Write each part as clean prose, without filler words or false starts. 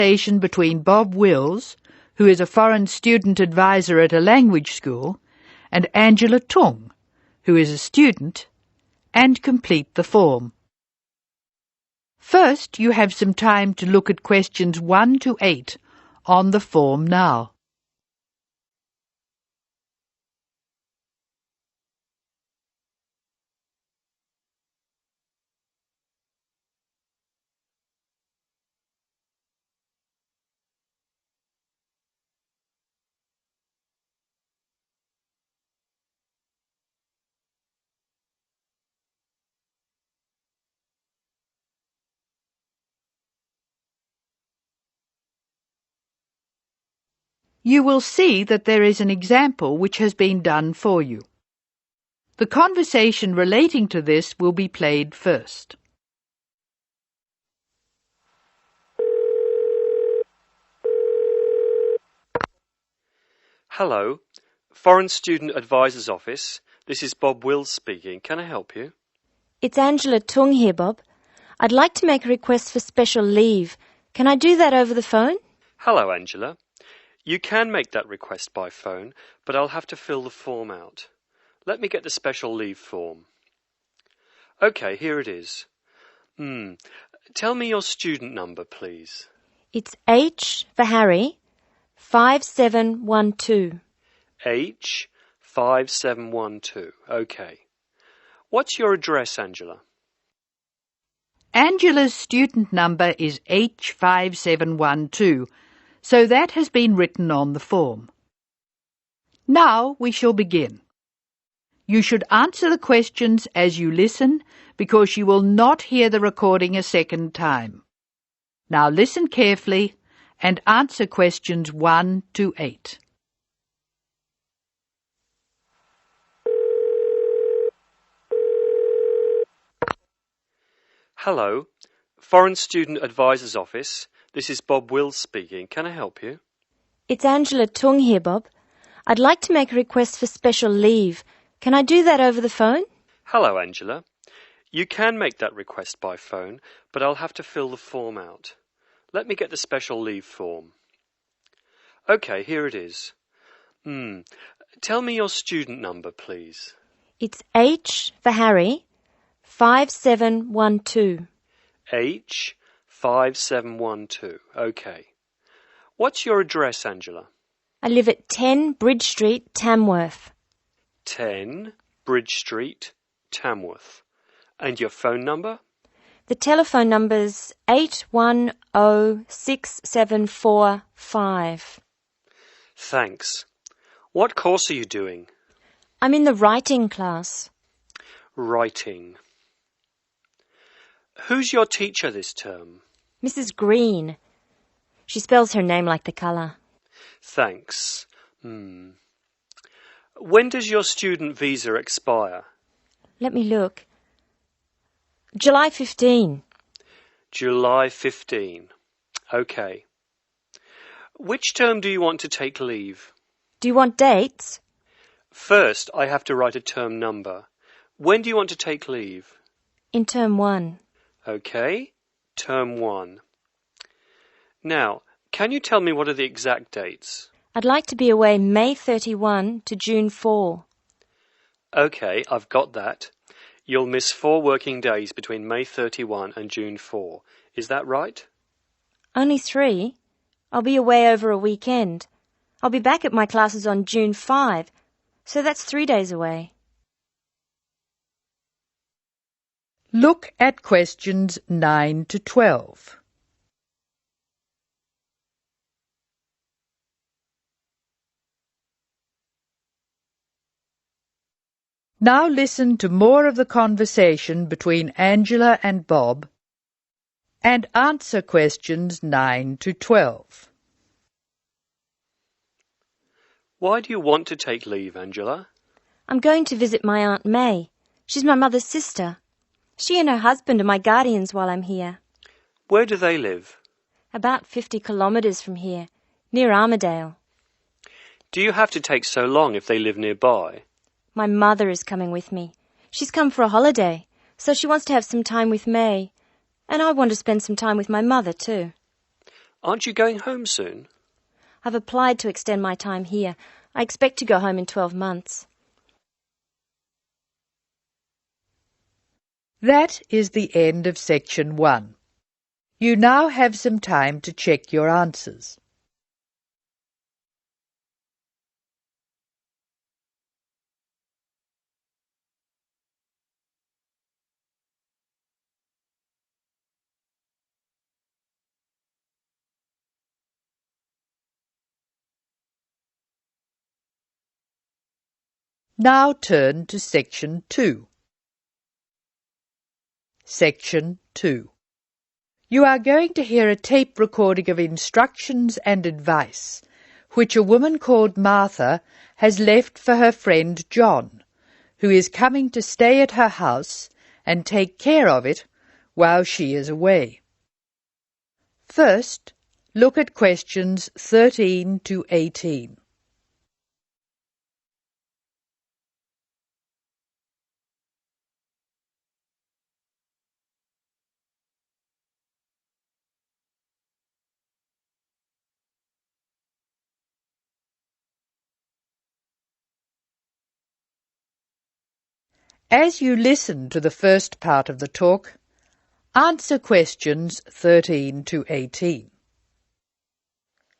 conversation between Bob Wills, who is a foreign student advisor at a language school, and Angela Tung, who is a student, and complete the form. First, you have some time to look at questions 1 to 8 on the form now. You will see that there is an example which has been done for you. The conversation relating to this will be played first. Hello, Foreign Student Advisor's Office. This is Bob Wills speaking. Can I help you? It's Angela Tung here, Bob. I'd like to make a request for special leave. Can I do that over the phone? Hello, Angela. You can make that request by phone, but I'll have to fill the form out. Let me get the special leave form. OK, here it is. Tell me your student number, please. It's H for Harry, 5712. H 5712. OK. What's your address, Angela? Angela's student number is H5712, so that has been written on the form. Now we shall begin. You should answer the questions as you listen, because you will not hear the recording a second time. Now listen carefully and answer questions 1 to 8. Hello, Foreign Student Advisor's Office. This is Bob Wills speaking. Can I help you? It's Angela Tung here, Bob. I'd like to make a request for special leave. Can I do that over the phone? Hello, Angela. You can make that request by phone, but I'll have to fill the form out. Let me get the special leave form. OK, here it is. Tell me your student number, please. It's H for Harry, 5712. H 5712. OK. What's your address, Angela? I live at 10 Bridge Street, Tamworth. 10 Bridge Street, Tamworth. And your phone number? The telephone number's 8106745. Thanks. What course are you doing? I'm in the writing class. Writing. Who's your teacher this term? Mrs. Green. She spells her name like the colour. Thanks. When does your student visa expire? Let me look. July 15. July 15. OK. Which term do you want to take leave? Do you want dates? First, I have to write a term number. When do you want to take leave? In term 1. OK. Term 1. Now, can you tell me what are the exact dates? I'd like to be away May 31 to June 4. OK, I've got that. You'll miss 4 working days between May 31 and June 4. Is that right? Only 3. I'll be away over a weekend. I'll be back at my classes on June 5, so that's 3 days away. Look at questions 9 to 12. Now listen to more of the conversation between Angela and Bob and answer questions 9 to 12. Why do you want to take leave, Angela? I'm going to visit my Aunt May. She's my mother's sister. She and her husband are my guardians while I'm here. Where do they live? About 50 kilometres from here, near Armadale. Do you have to take so long if they live nearby? My mother is coming with me. She's come for a holiday, so she wants to have some time with May. And I want to spend some time with my mother too. Aren't you going home soon? I've applied to extend my time here. I expect to go home in 12 months. That is the end of section 1. You now have some time to check your answers. Now turn to section 2. Section 2. You are going to hear a tape recording of instructions and advice which a woman called Martha has left for her friend John, who is coming to stay at her house and take care of it while she is away. First, look at questions 13 to 18. As you listen to the first part of the talk, answer questions 13 to 18.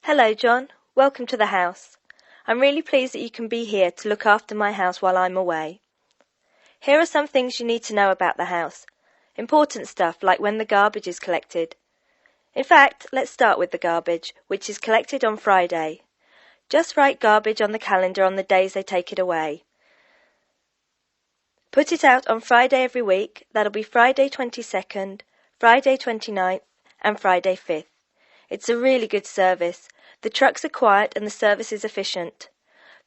Hello, John. Welcome to the house. I'm really pleased that you can be here to look after my house while I'm away. Here are some things you need to know about the house. Important stuff like when the garbage is collected. In fact, let's start with the garbage, which is collected on Friday. Just write garbage on the calendar on the days they take it away. Put it out on Friday every week. That'll be Friday 22nd, Friday 29th, and Friday 5th. It's a really good service. The trucks are quiet and the service is efficient.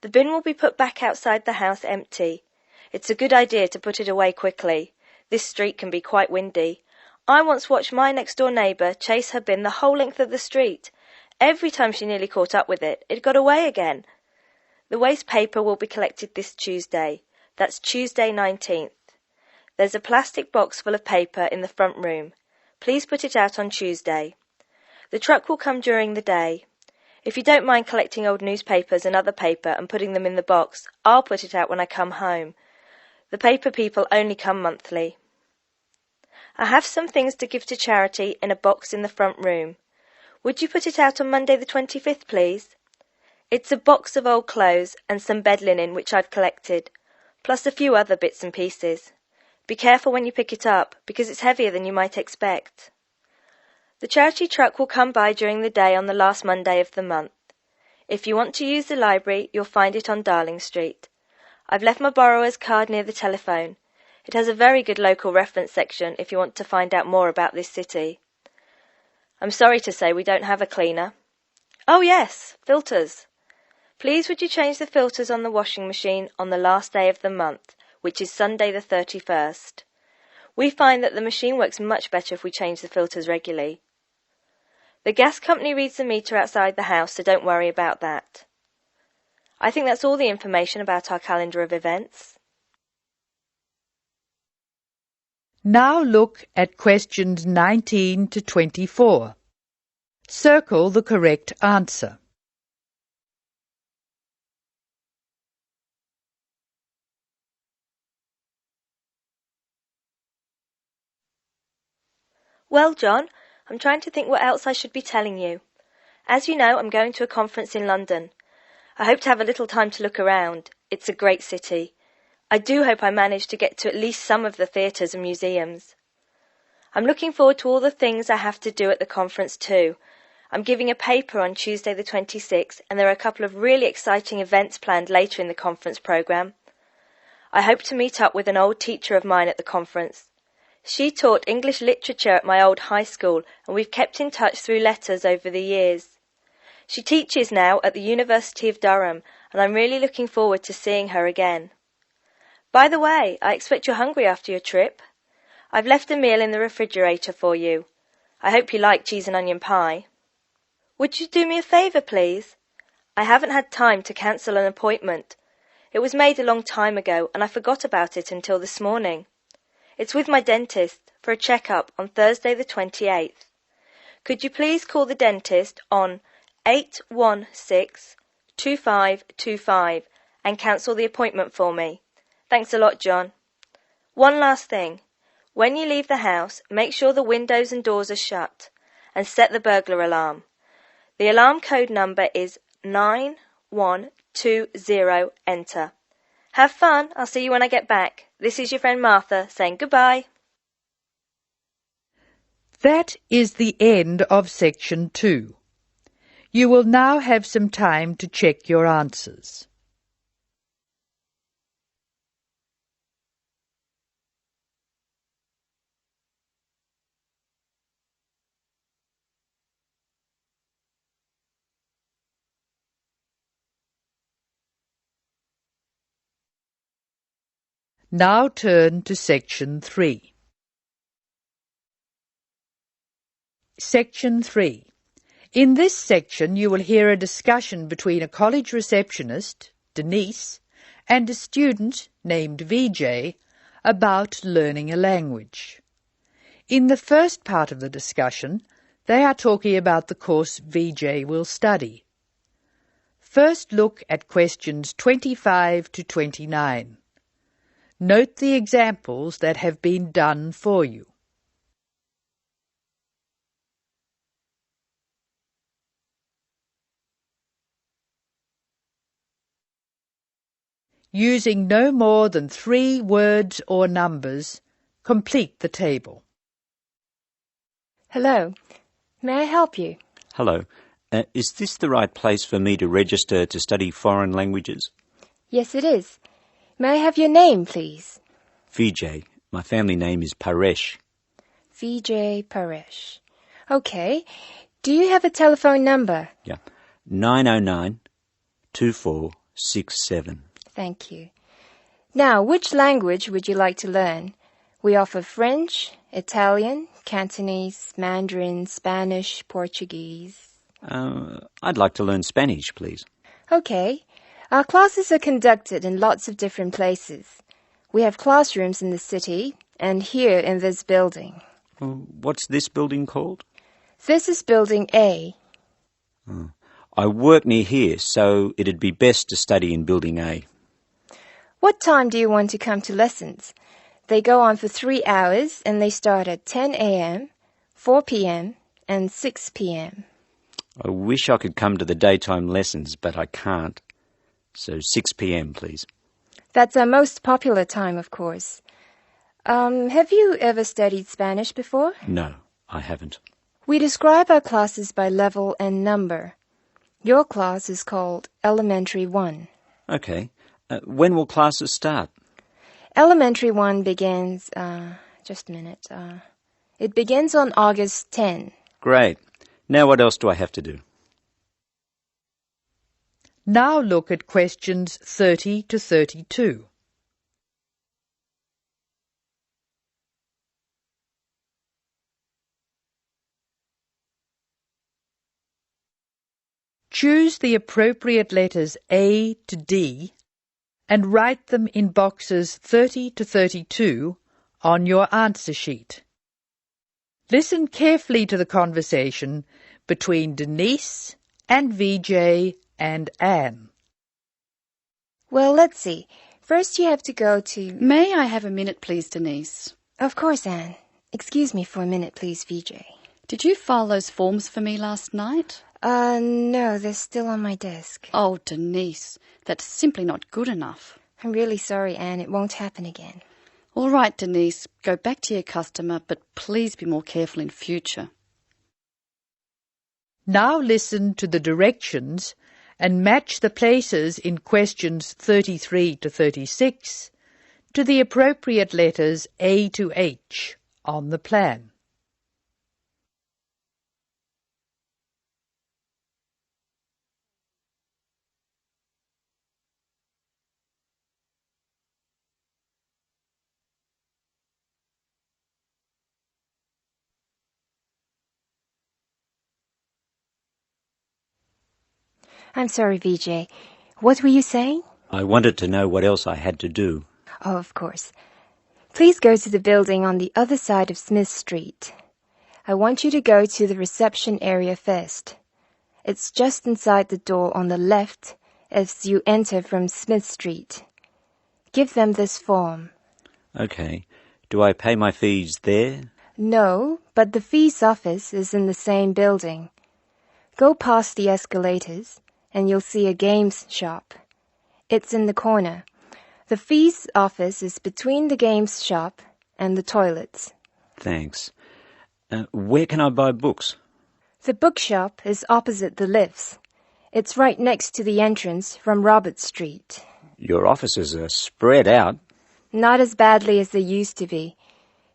The bin will be put back outside the house empty. It's a good idea to put it away quickly. This street can be quite windy. I once watched my next-door neighbour chase her bin the whole length of the street. Every time she nearly caught up with it, it got away again. The waste paper will be collected this Tuesday. That's Tuesday 19th. There's a plastic box full of paper in the front room. Please put it out on Tuesday. The truck will come during the day. If you don't mind collecting old newspapers and other paper and putting them in the box, I'll put it out when I come home. The paper people only come monthly. I have some things to give to charity in a box in the front room. Would you put it out on Monday the 25th, please? It's a box of old clothes and some bed linen which I've collected, plus a few other bits and pieces. Be careful when you pick it up, because it's heavier than you might expect. The charity truck will come by during the day on the last Monday of the month. If you want to use the library, you'll find it on Darling Street. I've left my borrower's card near the telephone. It has a very good local reference section if you want to find out more about this city. I'm sorry to say we don't have a cleaner. Oh yes, filters. Please would you change the filters on the washing machine on the last day of the month, which is Sunday the 31st. We find that the machine works much better if we change the filters regularly. The gas company reads the meter outside the house, so don't worry about that. I think that's all the information about our calendar of events. Now look at questions 19 to 24. Circle the correct answer. Well, John, I'm trying to think what else I should be telling you. As you know, I'm going to a conference in London. I hope to have a little time to look around. It's a great city. I do hope I manage to get to at least some of the theatres and museums. I'm looking forward to all the things I have to do at the conference too. I'm giving a paper on Tuesday the 26th, and there are a couple of really exciting events planned later in the conference programme. I hope to meet up with an old teacher of mine at the conference. She taught English literature at my old high school, and we've kept in touch through letters over the years. She teaches now at the University of Durham, and I'm really looking forward to seeing her again. By the way, I expect you're hungry after your trip. I've left a meal in the refrigerator for you. I hope you like cheese and onion pie. Would you do me a favour, please? I haven't had time to cancel an appointment. It was made a long time ago, and I forgot about it until this morning. It's with my dentist for a check-up on Thursday the 28th. Could you please call the dentist on 816-2525 and cancel the appointment for me? Thanks a lot, John. One last thing. When you leave the house, make sure the windows and doors are shut and set the burglar alarm. The alarm code number is 9120, enter. Have fun. I'll see you when I get back. This is your friend Martha saying goodbye. That is the end of section 2. You will now have some time to check your answers. Now turn to section 3. Section 3. In this section you will hear a discussion between a college receptionist, Denise, and a student named VJ about learning a language. In the first part of the discussion, they are talking about the course VJ will study. First look at questions 25 to 29. Note the examples that have been done for you. Using no more than 3 words or numbers, complete the table. Hello. May I help you? Hello. Is this the right place for me to register to study foreign languages? Yes, it is. May I have your name, please? VJ. My family name is Paresh. VJ Paresh. Okay. Do you have a telephone number? Yeah. 909-2467. Thank you. Now, which language would you like to learn? We offer French, Italian, Cantonese, Mandarin, Spanish, Portuguese. I'd like to learn Spanish, please. Okay. Our classes are conducted in lots of different places. We have classrooms in the city and here in this building. What's this building called? This is Building A. I work near here, so it'd be best to study in Building A. What time do you want to come to lessons? They go on for 3 hours and they start at 10 a.m., 4 p.m., and 6 p.m. I wish I could come to the daytime lessons, but I can't. So 6 p.m, please. That's our most popular time, of course. Have you ever studied Spanish before? No, I haven't. We describe our classes by level and number. Your class is called Elementary 1. Okay. When will classes start? Elementary 1 begins, just a minute. It begins on August 10. Great. Now what else do I have to do? Now look at questions 30 to 32. Choose the appropriate letters A to D and write them in boxes 30 to 32 on your answer sheet. Listen carefully to the conversation between Denise and VJ and Anne. Well, let's see. First you have to go to... May I have a minute, please, Denise? Of course, Anne. Excuse me for a minute, please, VJ. Did you file those forms for me last night? No, they're still on my desk. Oh, Denise, that's simply not good enough. I'm really sorry, Anne. It won't happen again. All right, Denise, go back to your customer, but please be more careful in future. Now listen to the directions and match the places in questions 33 to 36 to the appropriate letters A to H on the plan. I'm sorry, VJ. What were you saying? I wanted to know what else I had to do. Oh, of course. Please go to the building on the other side of Smith Street. I want you to go to the reception area first. It's just inside the door on the left as you enter from Smith Street. Give them this form. Okay. Do I pay my fees there? No, but the fees office is in the same building. Go past the escalators and you'll see a games shop. It's in the corner. The fees office is between the games shop and the toilets. Thanks. Where can I buy books? The bookshop is opposite the lifts. It's right next to the entrance from Robert Street. Your offices are spread out. Not as badly as they used to be.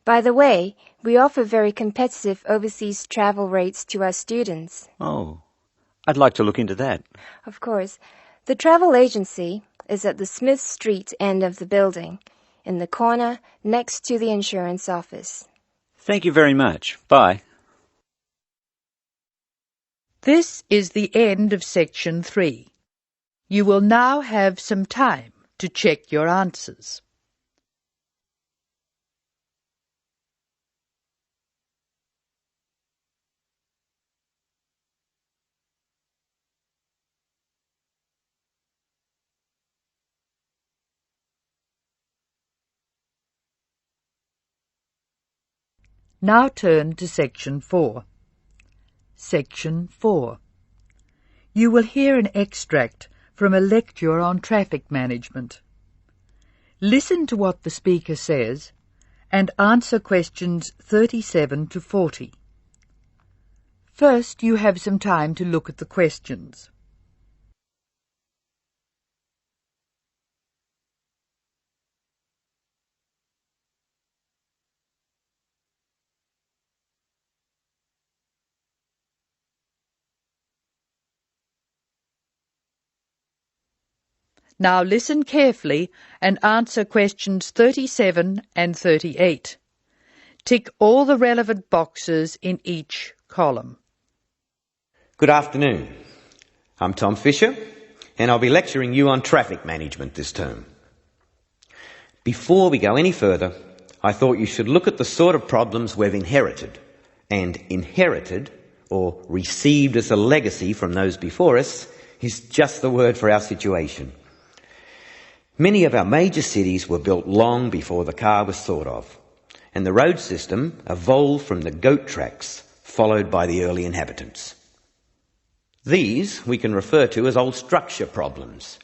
By the way, we offer very competitive overseas travel rates to our students. Oh, I'd like to look into that. Of course. The travel agency is at the Smith Street end of the building, in the corner next to the insurance office. Thank you very much. Bye. This is the end of section 3. You will now have some time to check your answers. Now turn to section 4. Section 4. You will hear an extract from a lecture on traffic management. Listen to what the speaker says and answer questions 37 to 40. First, you have some time to look at the questions. Now listen carefully and answer questions 37 and 38. Tick all the relevant boxes in each column. Good afternoon. I'm Tom Fisher, and I'll be lecturing you on traffic management this term. Before we go any further, I thought you should look at the sort of problems we've inherited. And inherited, or received as a legacy from those before us, is just the word for our situation. Many of our major cities were built long before the car was thought of, and the road system evolved from the goat tracks followed by the early inhabitants. These we can refer to as old structure problems,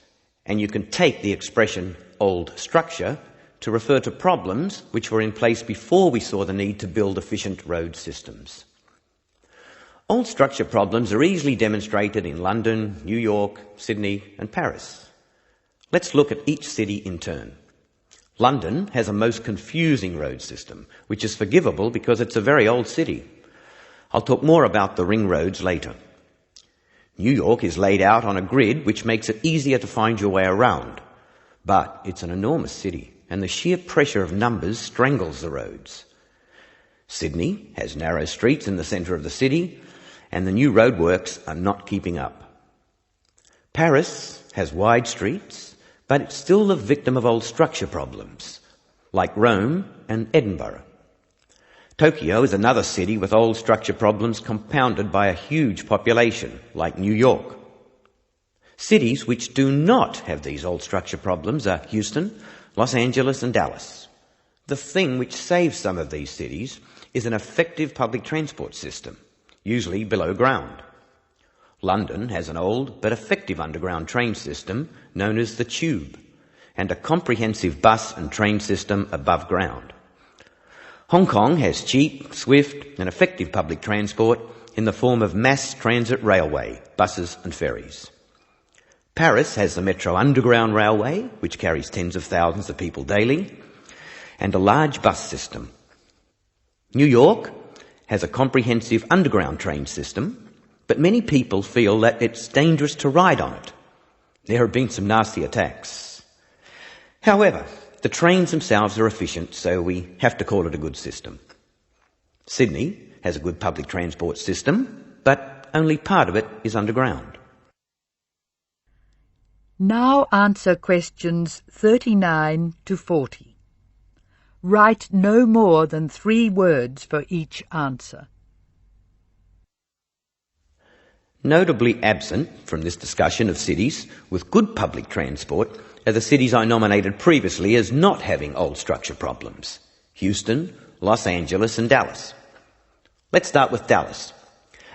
and you can take the expression old structure to refer to problems which were in place before we saw the need to build efficient road systems. Old structure problems are easily demonstrated in London, New York, Sydney and Paris. Let's look at each city in turn. London has a most confusing road system, which is forgivable because it's a very old city. I'll talk more about the ring roads later. New York is laid out on a grid which makes it easier to find your way around. But it's an enormous city, and the sheer pressure of numbers strangles the roads. Sydney has narrow streets in the centre of the city, and the new roadworks are not keeping up. Paris has wide streets, but it's still the victim of old structure problems, like Rome and Edinburgh. Tokyo is another city with old structure problems compounded by a huge population, like New York. Cities which do not have these old structure problems are Houston, Los Angeles and Dallas. The thing which saves some of these cities is an effective public transport system, usually below ground. London has an old but effective underground train system known as the Tube, and a comprehensive bus and train system above ground. Hong Kong has cheap, swift and effective public transport in the form of mass transit railway, buses and ferries. Paris has the Metro Underground Railway, which carries tens of thousands of people daily, and a large bus system. New York has a comprehensive underground train system, but many people feel that it's dangerous to ride on it. There have been some nasty attacks. However, the trains themselves are efficient, so we have to call it a good system. Sydney has a good public transport system, but only part of it is underground. Now answer questions 39 to 40. Write no more than 3 words for each answer. Notably absent from this discussion of cities with good public transport are the cities I nominated previously as not having old structure problems: Houston, Los Angeles and Dallas. Let's start with Dallas,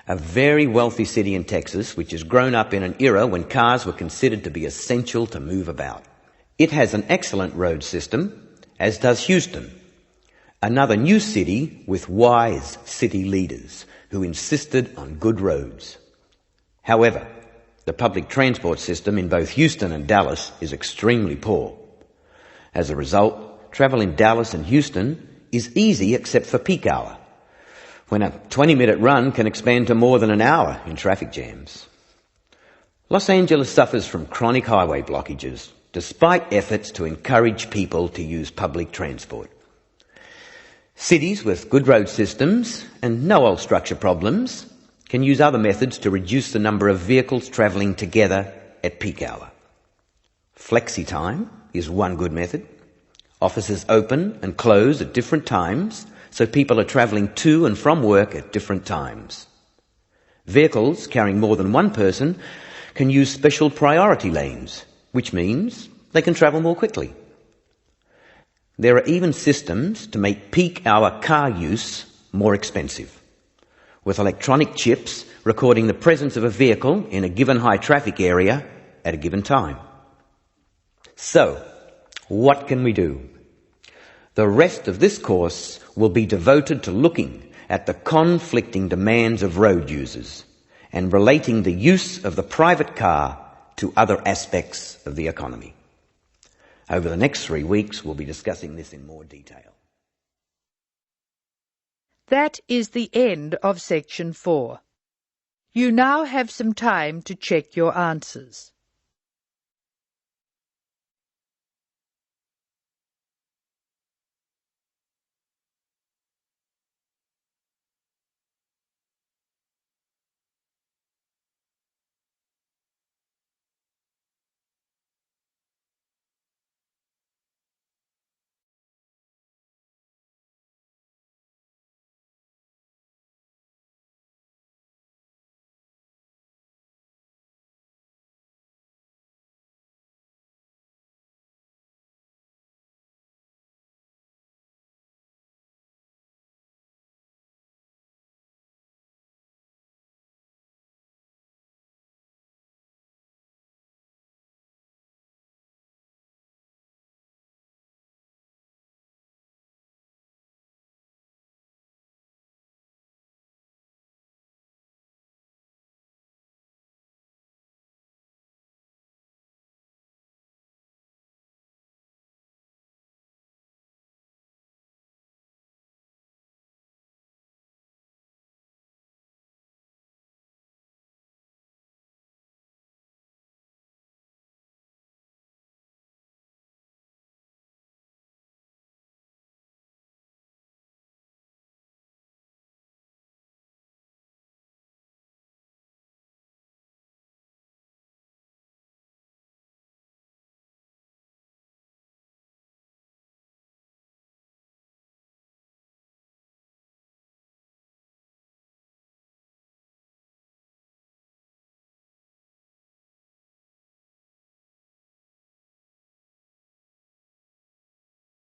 a very wealthy city in Texas which has grown up in an era when cars were considered to be essential to move about. It has an excellent road system, as does Houston, another new city with wise city leaders who insisted on good roads. However, the public transport system in both Houston and Dallas is extremely poor. As a result, travel in Dallas and Houston is easy except for peak hour, when a 20-minute run can expand to more than an hour in traffic jams. Los Angeles suffers from chronic highway blockages, despite efforts to encourage people to use public transport. Cities with good road systems and no old structure problems can use other methods to reduce the number of vehicles travelling together at peak hour. Flexi time is one good method. Offices open and close at different times, so people are travelling to and from work at different times. Vehicles carrying more than one person can use special priority lanes, which means they can travel more quickly. There are even systems to make peak hour car use more expensive, with electronic chips recording the presence of a vehicle in a given high traffic area at a given time. So, what can we do? The rest of this course will be devoted to looking at the conflicting demands of road users and relating the use of the private car to other aspects of the economy. Over the next 3 weeks, we'll be discussing this in more detail. That is the end of section 4. You now have some time to check your answers.